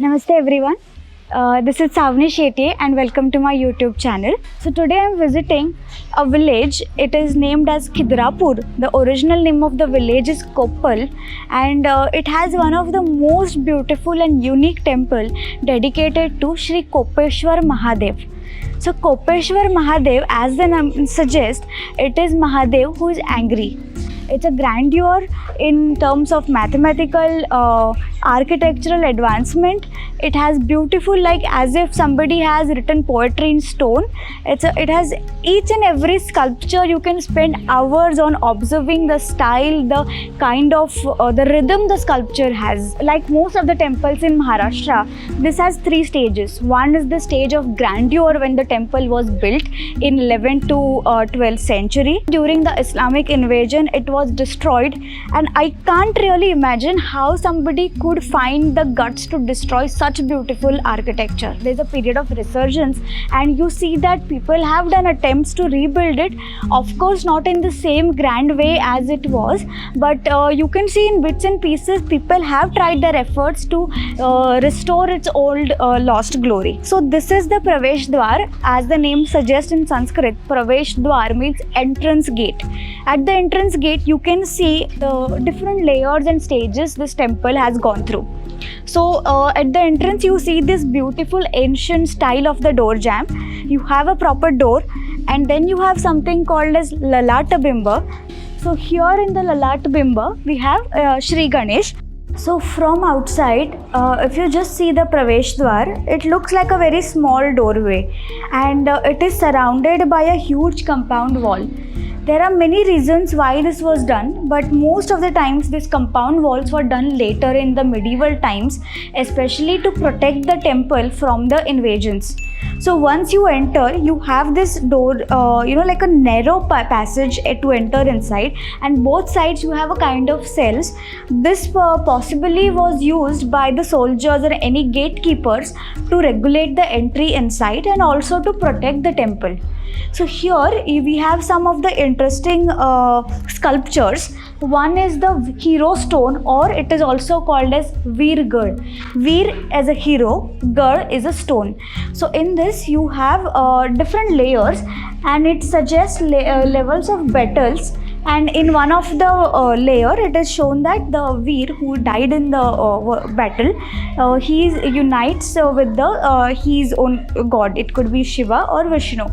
Namaste everyone. This is Sawani Shetye and welcome to my YouTube channel. So today I am visiting a village. It is named as Khidrapur. The original name of the village is Koppal, and it has one of the most beautiful and unique temple dedicated to Sri Kopeshwar Mahadev. So Kopeshwar Mahadev, as the name suggests, it is Mahadev who is angry. It's a grandeur in terms of mathematical architectural advancement. It has beautiful, like as if somebody has written poetry in stone. It has each and every sculpture. You can spend hours on observing the style, the kind of the rhythm the sculpture has. Like most of the temples in Maharashtra, this has three stages. One is the stage of grandeur when the temple was built in 11th to 12th century. During the Islamic invasion, it was destroyed, and I can't really imagine how somebody could find the guts to destroy such beautiful architecture. There's a period of resurgence, and you see that people have done attempts to rebuild it. Of course, not in the same grand way as it was, but you can see in bits and pieces people have tried their efforts to restore its old lost glory. So this is the Pravesh Dwar. As the name suggests in Sanskrit, Pravesh Dwar means entrance gate. At the entrance gate, you can see the different layers and stages this temple has gone through. So at the entrance, you see this beautiful ancient style of the door jamb. You have a proper door, and then you have something called as Lalata Bimba. So here in the Lalata Bimba, we have Shri Ganesh. So from outside, if you just see the Pravesh Dwar, it looks like a very small doorway, and it is surrounded by a huge compound wall. There are many reasons why this was done, but most of the times these compound walls were done later in the medieval times, especially to protect the temple from the invasions. So once you enter, you have this door, like a narrow passage to enter inside, and both sides you have a kind of cells. This possibly was used by the soldiers or any gatekeepers to regulate the entry inside and also to protect the temple. So here we have some of the interesting sculptures. One is the hero stone, or it is also called as Veer Gar. Veer as a hero, Gar is a stone. So in this you have different layers, and it suggests levels of battles. And in one of the layer, it is shown that the Veer who died in the battle, he unites with his own god. It could be Shiva or Vishnu.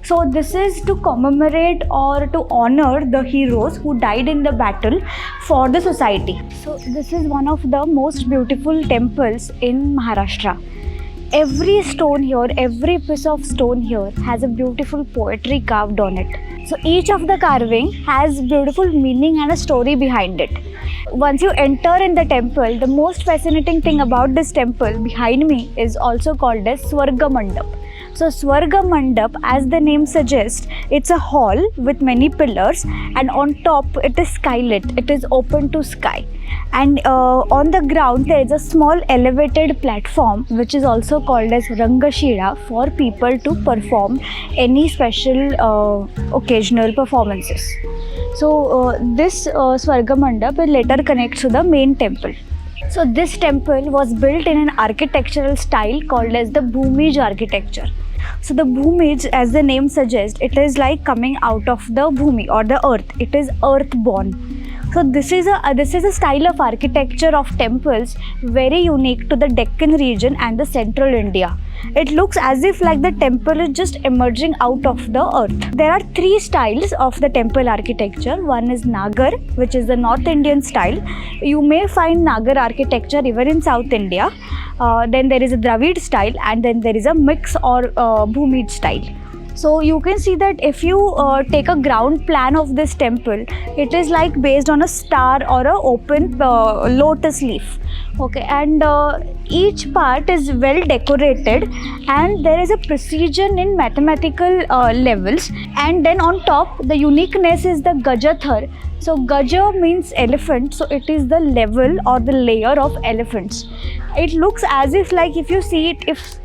So this is to commemorate or to honor the heroes who died in the battle for the society. So this is one of the most beautiful temples in Maharashtra. Every stone here, every piece of stone here has a beautiful poetry carved on it. So each of the carving has beautiful meaning and a story behind it. Once you enter in the temple, the most fascinating thing about this temple behind me is also called as Swargamandap. So Swargamandap, as the name suggests, it's a hall with many pillars, and on top it is skylit. It is open to sky, and on the ground there is a small elevated platform which is also called as Rangashila for people to perform any special occasional performances. So this Swargamandap will later connect to the main temple. So this temple was built in an architectural style called as the Bhumij architecture. So the Bhumij, as the name suggests, it is like coming out of the Bhumi or the earth. It is earth-born. So this is a style of architecture of temples very unique to the Deccan region and the central India. It looks as if like the temple is just emerging out of the earth. There are three styles of the temple architecture. One is Nagar, which is the North Indian style. You may find Nagar architecture even in South India. Then there is a Dravid style, and then there is a mix or Bhumij style. So you can see that if you take a ground plan of this temple, it is like based on a star or a open lotus leaf. Okay, and each part is well decorated, and there is a precision in mathematical levels. And then on top, the uniqueness is the Gajathar. So Gaja means elephant, so it is the level or the layer of elephants. It looks as if like if you see it, if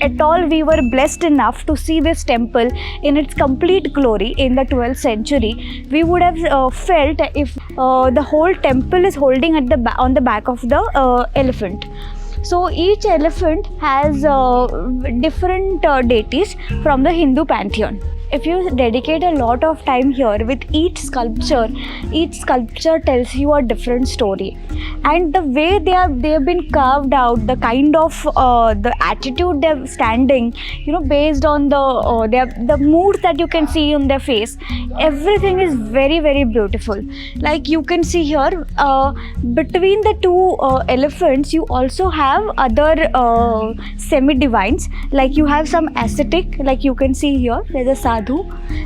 at all we were blessed enough to see this temple in its complete glory in the 12th century, we would have felt if the whole temple is holding at on the back of the elephant. So each elephant has different deities from the Hindu pantheon. If you dedicate a lot of time here with each sculpture tells you a different story, and the way they have been carved out, the kind of the attitude they're standing, based on the moods that you can see on their face, everything is very, very beautiful. Like you can see here, between the two elephants, you also have other semi-divines. Like you have some ascetic, like you can see here, there's a sadhu.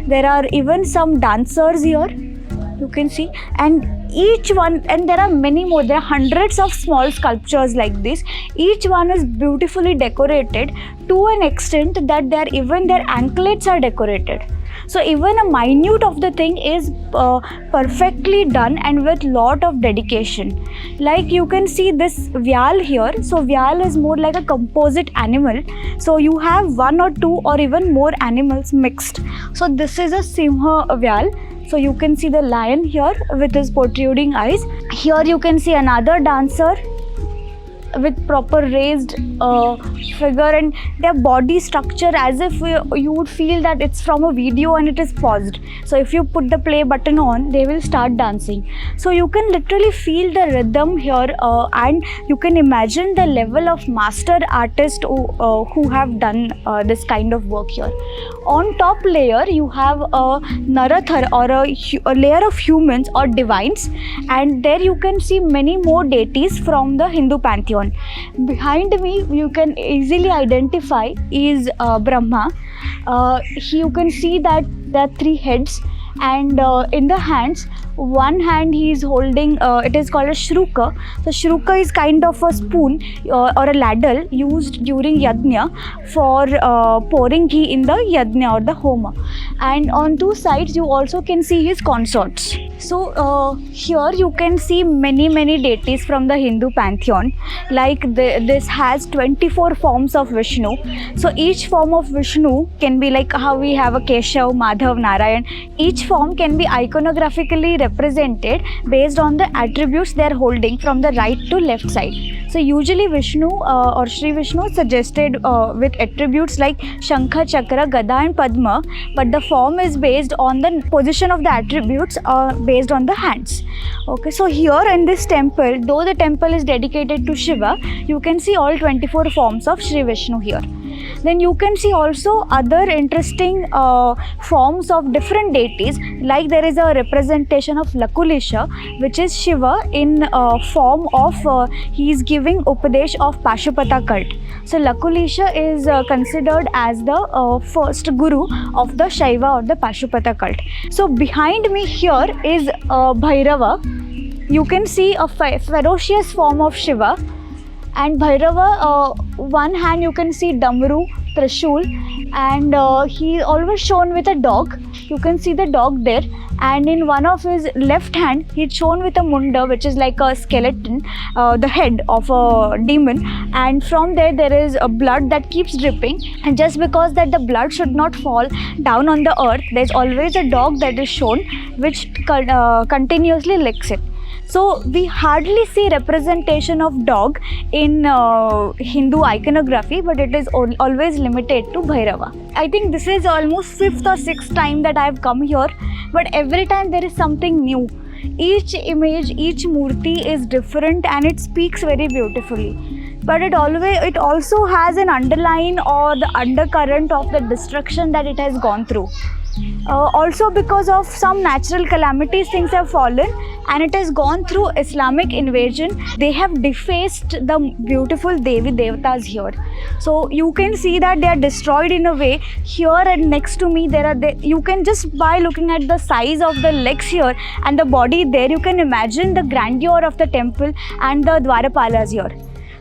There are even some dancers here, you can see, and each one, and there are many more. There are hundreds of small sculptures like this. Each one is beautifully decorated to an extent that even their anklets are decorated. So even a minute of the thing is perfectly done and with lot of dedication. Like you can see this vyal here. So vyal is more like a composite animal. So you have one or two or even more animals mixed. So this is a simha vyal. So you can see the lion here with his protruding eyes. Here you can see another dancer with proper raised figure, and their body structure as if you would feel that it's from a video and it is paused. So if you put the play button on, they will start dancing. So you can literally feel the rhythm here, and you can imagine the level of master artists who have done this kind of work here. On top layer you have a narathar, or a layer of humans or divines, and there you can see many more deities from the Hindu pantheon. Behind me you can easily identify is Brahma. You can see that there are 3 heads, and in the hands, one hand he is holding, it is called a shruka. So shruka is kind of a spoon or a ladle used during yajna for pouring ghee in the yajna or the homa. And on 2 sides you also can see his consorts. So here you can see many deities from the Hindu pantheon. Like this has 24 forms of Vishnu. So each form of Vishnu can be like how we have a Keshav, Madhav, Narayan. Each form can be iconographically represented based on the attributes they are holding from the right to left side. So usually Vishnu or Sri Vishnu is suggested with attributes like Shankha, Chakra, Gada and Padma, but the form is based on the position of the attributes based on the hands. Okay, so here in this temple, though the temple is dedicated to Shiva, you can see all 24 forms of Sri Vishnu here. Then you can see also other interesting forms of different deities. Like there is a representation of Lakulisha, which is Shiva in form of he is giving Upadesh of Pashupata cult. So Lakulisha is considered as the first guru of the Shaiva or the Pashupata cult. So behind me here is Bhairava. You can see a ferocious form of Shiva. And Bhairava, one hand you can see Damru, Trishul, and he is always shown with a dog. You can see the dog there, and in one of his left hand he is shown with a munda, which is like a skeleton, the head of a demon, and from there is a blood that keeps dripping, and just because that the blood should not fall down on the earth, there is always a dog that is shown which continuously licks it. So we hardly see representation of dog in Hindu iconography, but it is always limited to Bhairava. I think this is almost 5th or 6th time that I have come here, but every time there is something new. Each image, each murti is different and it speaks very beautifully. But it also has an underline or the undercurrent of the destruction that it has gone through. Also because of some natural calamities, things have fallen and it has gone through Islamic invasion. They have defaced the beautiful Devi Devatas here. So you can see that they are destroyed in a way. Here and next to me, you can just by looking at the size of the legs here and the body there, you can imagine the grandeur of the temple and the Dwarapalas here.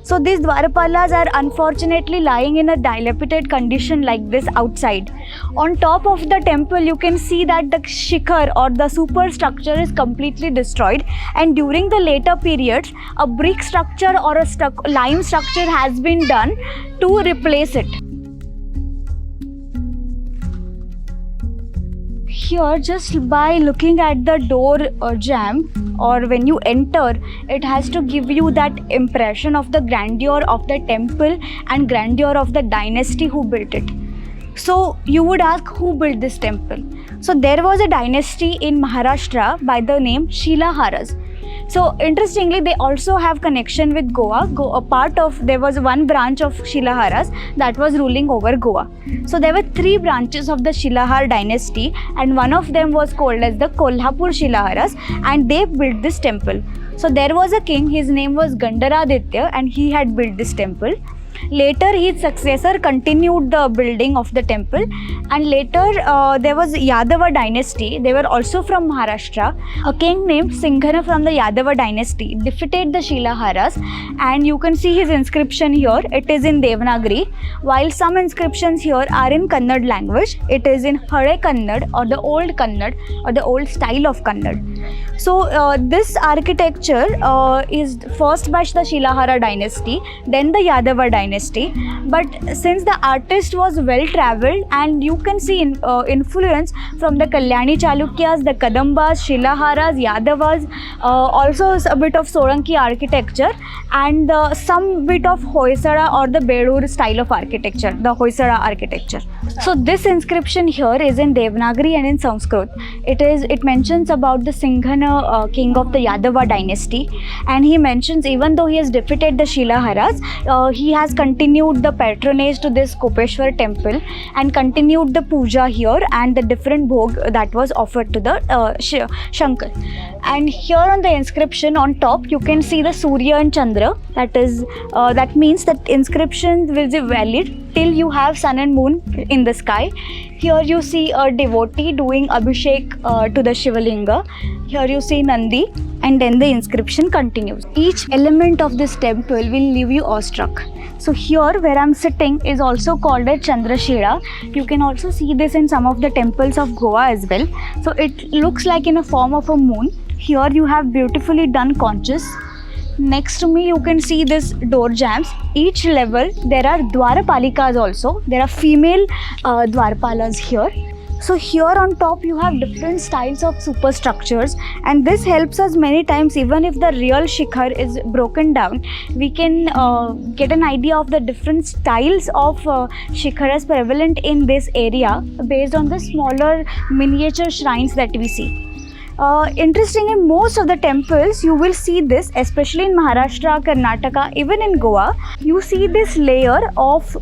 So these Dwarapalas are unfortunately lying in a dilapidated condition like this outside. On top of the temple, you can see that the shikhar or the superstructure is completely destroyed, and during the later periods, a brick structure or a lime structure has been done to replace it. here, just by looking at the door jamb, or when you enter, it has to give you that impression of the grandeur of the temple and grandeur of the dynasty who built it. So you would ask, who built this temple? So there was a dynasty in Maharashtra by the name Shilaharas. So interestingly, they also have connection with Goa. There was one branch of Shilaharas that was ruling over Goa. So there were 3 branches of the Shilahar dynasty, and one of them was called as the Kolhapur Shilaharas, and they built this temple. So there was a king, his name was Gandaraditya, and he had built this temple. Later, his successor continued the building of the temple, and later there was Yadava dynasty. They were also from Maharashtra. A king named Singhana from the Yadava dynasty defeated the Shilaharas, and you can see his inscription here. It is in Devanagari, while some inscriptions here are in Kannada language. It is in Hare Kannada, or the old Kannada, or the old style of Kannada. So this architecture is first by the Shilahara dynasty, then the Yadava dynasty. But since the artist was well travelled, and you can see influence from the Kalyani Chalukyas, the Kadambas, Shilaharas, Yadavas, also a bit of Solanki architecture, and some bit of Hoysala or the Belur style of architecture, the Hoysala architecture. So this inscription here is in Devanagari and in Sanskrit. It mentions about the Singhana king of the Yadava dynasty, and he mentions, even though he has defeated the Shilaharas, he has continued the patronage to this Kopeshwar Temple and continued the puja here and the different bhog that was offered to the Shankar. And here on the inscription on top, you can see the Surya and Chandra. That means that inscription will be valid till you have sun and moon in the sky. Here you see a devotee doing abhishek to the Shivalinga. Here you see Nandi, and then the inscription continues. Each element of this temple will leave you awestruck. So here where I am sitting is also called a Chandrashila. You can also see this in some of the temples of Goa as well. So it looks like in a form of a moon. Here you have beautifully done conches. Next to me you can see this door jambs. Each level there are Dwarapalikas also. There are female Dwarpalas here. So here on top you have different styles of superstructures, and this helps us many times. Even if the real shikhar is broken down, we can get an idea of the different styles of shikharas prevalent in this area based on the smaller miniature shrines that we see. Interesting, in most of the temples you will see this, especially in Maharashtra, Karnataka, even in Goa, you see this layer of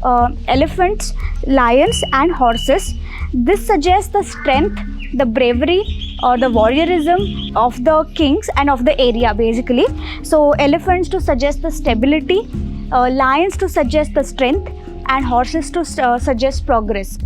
elephants, lions and horses. This suggests the strength, the bravery or the warriorism of the kings and of the area basically. So elephants to suggest the stability, lions to suggest the strength, and horses to suggest progress.